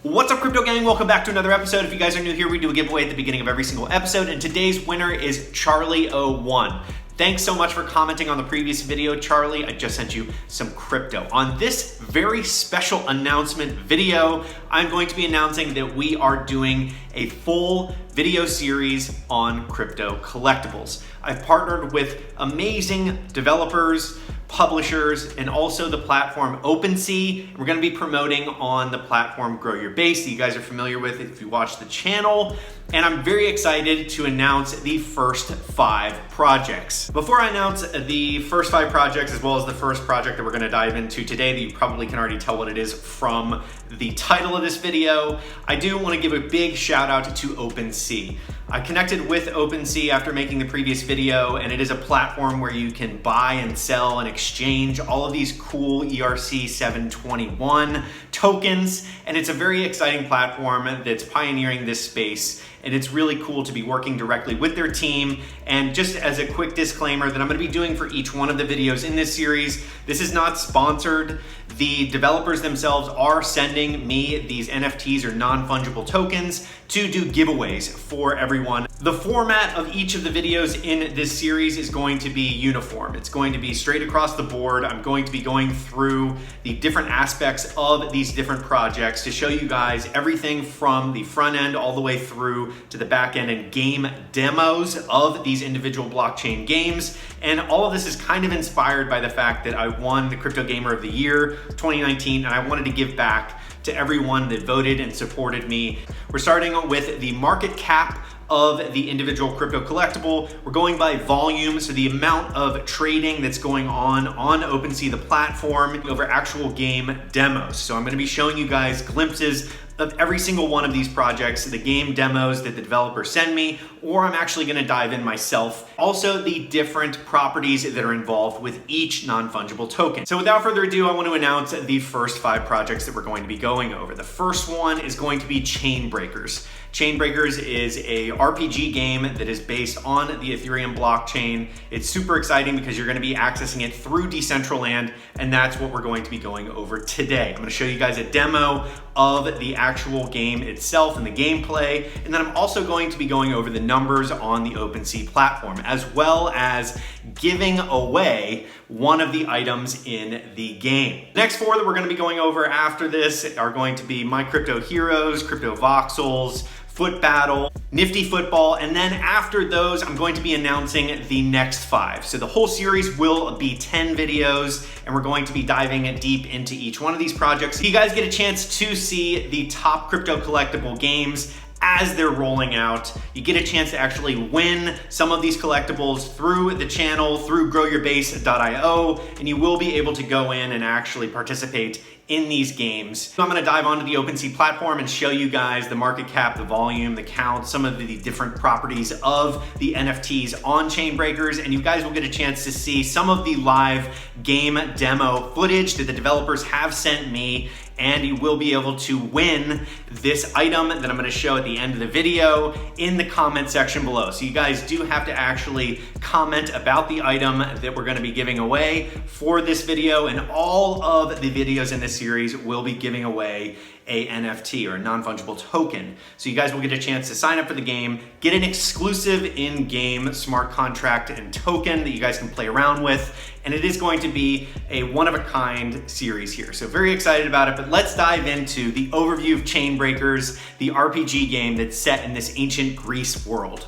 What's up, crypto gang? Welcome back to another episode. If you guys are new here, we do a giveaway at the beginning of every single episode, and today's winner is Charlie01. Thanks so much for commenting on the previous video, Charlie. I just sent you some crypto. On this very special announcement video, I'm going to be announcing that we are doing a full video series on crypto collectibles. I've partnered with amazing developers, publishers, and also the platform OpenSea. We're gonna be promoting on the platform Grow Your Base that you guys are familiar with if you watch the channel. And I'm very excited to announce the first 5 projects. Before I announce the first 5 projects, as well as the first project that we're gonna dive into today that you probably can already tell what it is from the title of this video, I do wanna give a big shout out to OpenSea. I connected with OpenSea after making the previous video, and it is a platform where you can buy and sell and exchange all of these cool ERC 721 tokens, and it's a very exciting platform that's pioneering this space. And it's really cool to be working directly with their team. And just as a quick disclaimer that I'm gonna be doing for each one of the videos in this series, this is not sponsored. The developers themselves are sending me these NFTs or non-fungible tokens to do giveaways for everyone. The format of each of the videos in this series is going to be uniform. It's going to be straight across the board. I'm going to be going through the different aspects of these different projects to show you guys everything from the front end all the way through to the back end and game demos of these individual blockchain games. And all of this is kind of inspired by the fact that I won the Crypto Gamer of the Year 2019, and I wanted to give back to everyone that voted and supported me. We're starting with the market cap of the individual crypto collectible. We're going by volume, so the amount of trading that's going on OpenSea, the platform, over actual game demos. So I'm gonna be showing you guys glimpses of every single one of these projects, the game demos that the developers send me, or I'm actually gonna dive in myself. Also, the different properties that are involved with each non-fungible token. So without further ado, I want to announce the first 5 projects that we're going to be going over. The first one is going to be Chainbreakers. Chainbreakers is a RPG game that is based on the Ethereum blockchain. It's super exciting because you're gonna be accessing it through Decentraland, and that's what we're going to be going over today. I'm gonna show you guys a demo of the actual game itself and the gameplay, and then I'm also going to be going over the numbers on the OpenSea platform, as well as giving away one of the items in the game. The next 4 that we're gonna be going over after this are going to be My Crypto Heroes, Crypto Voxels, Foot Battle, Nifty Football, and then after those, I'm going to be announcing the next 5. So the whole series will be 10 videos, and we're going to be diving deep into each one of these projects. So you guys get a chance to see the top crypto collectible games as they're rolling out. You get a chance to actually win some of these collectibles through the channel, through growyourbase.io, and you will be able to go in and actually participate in these games. So I'm gonna dive onto the OpenSea platform and show you guys the market cap, the volume, the count, some of the different properties of the NFTs on Chainbreakers, and you guys will get a chance to see some of the live game demo footage that the developers have sent me, and you will be able to win this item that I'm gonna show at the end of the video in the comment section below. So you guys do have to actually comment about the item that we're gonna be giving away for this video, and all of the videos in this series will be giving away a NFT or a non-fungible token. So you guys will get a chance to sign up for the game, get an exclusive in-game smart contract and token that you guys can play around with, and it is going to be a one-of-a-kind series here. So very excited about it, but let's dive into the overview of Chainbreakers, the RPG game that's set in this ancient Greece world.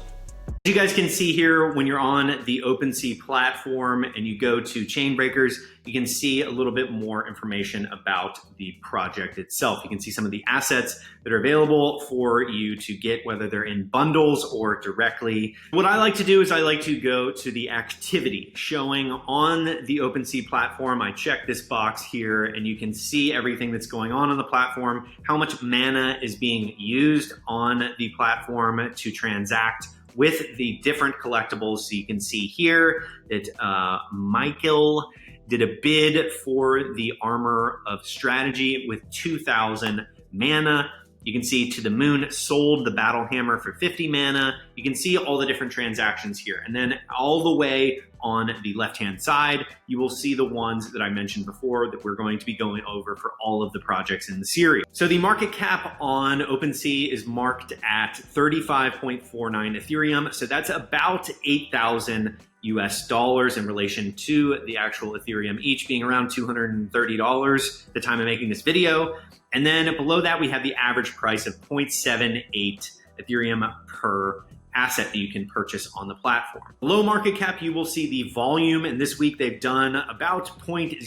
As you guys can see here, when you're on the OpenSea platform and you go to Chainbreakers, you can see a little bit more information about the project itself. You can see some of the assets that are available for you to get, whether they're in bundles or directly. What I like to do is I like to go to the activity showing on the OpenSea platform. I check this box here and you can see everything that's going on the platform, how much mana is being used on the platform to transact with the different collectibles. So you can see here that Michael did a bid for the Armor of Strategy with 2,000 mana. You can see To the Moon sold the Battle Hammer for 50 mana. You can see all the different transactions here. And then all the way on the left-hand side, you will see the ones that I mentioned before that we're going to be going over for all of the projects in the series. So the market cap on OpenSea is marked at 35.49 Ethereum. So that's about 8,000 US dollars in relation to the actual Ethereum, each being around $230 at the time of making this video. And then below that, we have the average price of 0.78 Ethereum per asset that you can purchase on the platform. Below market cap, you will see the volume, and this week they've done about 0.02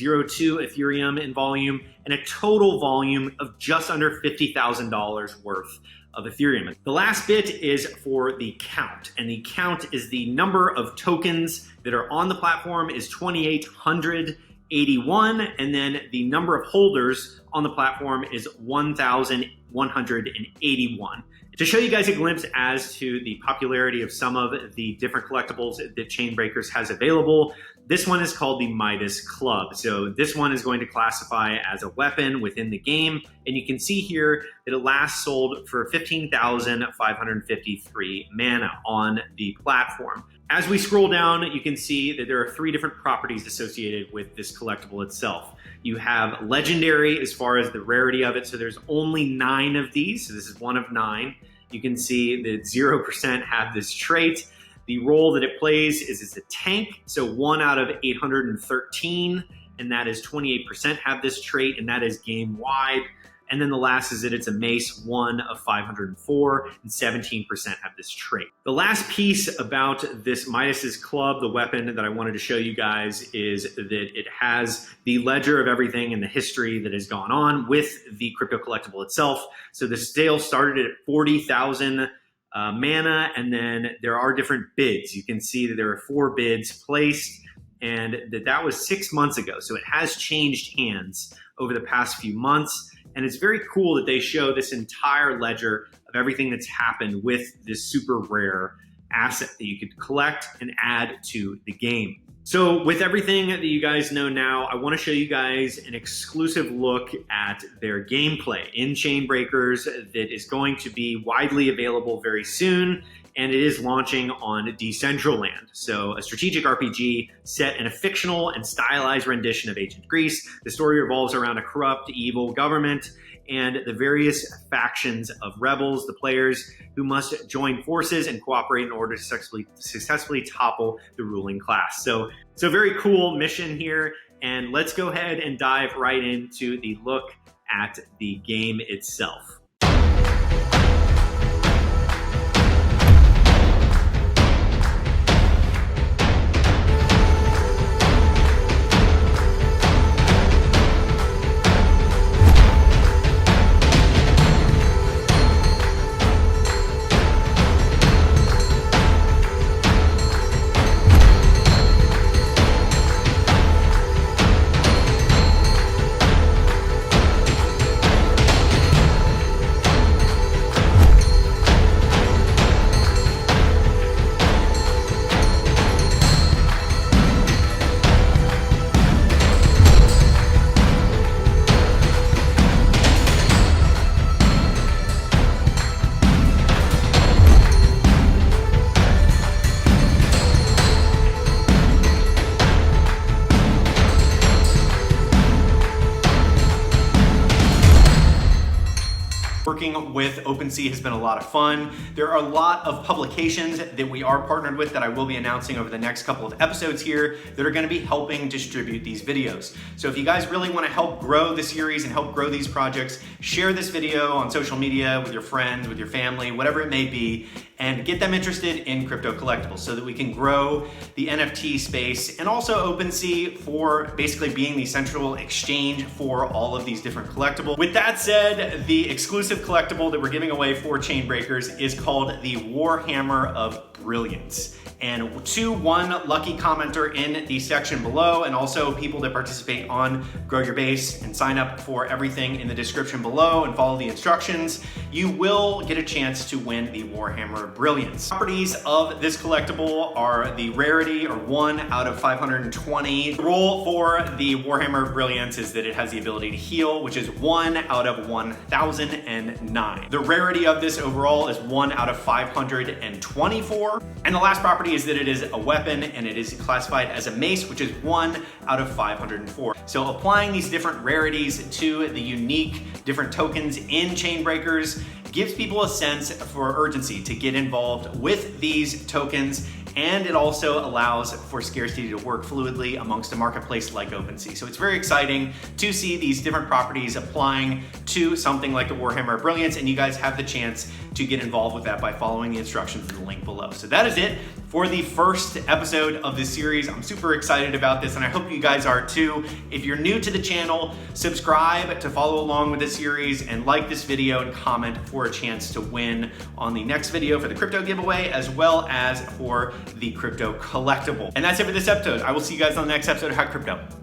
Ethereum in volume and a total volume of just under $50,000 worth of Ethereum. The last bit is for the count, and the count is the number of tokens that are on the platform is 2,881, and then the number of holders on the platform is 1,181. To show you guys a glimpse as to the popularity of some of the different collectibles that Chainbreakers has available, this one is called the Midas Club. So this one is going to classify as a weapon within the game. And you can see here that it last sold for 15,553 mana on the platform. As we scroll down, you can see that there are 3 different properties associated with this collectible itself. You have legendary as far as the rarity of it. So there's only 9 of these. So this is one of 9. You can see that 0% have this trait. The role that it plays is as a tank. So 1 out of 813, and that is 28% have this trait, and that is game wide. And then the last is that it's a mace, 1 of 504, and 17% have this trait. The last piece about this Midas's Club, the weapon that I wanted to show you guys, is that it has the ledger of everything and the history that has gone on with the crypto collectible itself. So the sale started at 40,000 mana, and then there are different bids. You can see that there are 4 bids placed, and that was 6 months ago. So it has changed hands over the past few months. And it's very cool that they show this entire ledger of everything that's happened with this super rare asset that you could collect and add to the game. So with everything that you guys know now, I want to show you guys an exclusive look at their gameplay in Chainbreakers that is going to be widely available very soon. And it is launching on Decentraland. So a strategic RPG set in a fictional and stylized rendition of ancient Greece. The story revolves around a corrupt, evil government and the various factions of rebels, the players who must join forces and cooperate in order to successfully topple the ruling class. So very cool mission here. And let's go ahead and dive right into the look at the game itself. Working with OpenSea has been a lot of fun. There are a lot of publications that we are partnered with that I will be announcing over the next couple of episodes here that are going to be helping distribute these videos. So if you guys really want to help grow the series and help grow these projects, share this video on social media with your friends, with your family, whatever it may be, and get them interested in crypto collectibles so that we can grow the NFT space and also OpenSea for basically being the central exchange for all of these different collectibles. With that said, the exclusive collectible that we're giving away for Chainbreakers is called the Warhammer of Brilliance. And to one lucky commenter in the section below, and also people that participate on Grow Your Base and sign up for everything in the description below and follow the instructions, you will get a chance to win the Warhammer Brilliance. Properties of this collectible are the rarity, or 1 out of 520. The rule for the Warhammer Brilliance is that it has the ability to heal, which is 1 out of 1009. The rarity of this overall is 1 out of 524. And the last property is that it is a weapon, and it is classified as a mace, which is 1 out of 504. So applying these different rarities to the unique different tokens in Chainbreakers gives people a sense for urgency to get involved with these tokens, and it also allows for scarcity to work fluidly amongst a marketplace like OpenSea. So it's very exciting to see these different properties applying to something like the Warhammer Brilliance, and you guys have the chance to get involved with that by following the instructions in the link below. So that is it for the first episode of this series. I'm super excited about this, and I hope you guys are too. If you're new to the channel, subscribe to follow along with the series, and like this video and comment for a chance to win on the next video for the crypto giveaway, as well as for the crypto collectible. And that's it for this episode. I will see you guys on the next episode of Hot Crypto.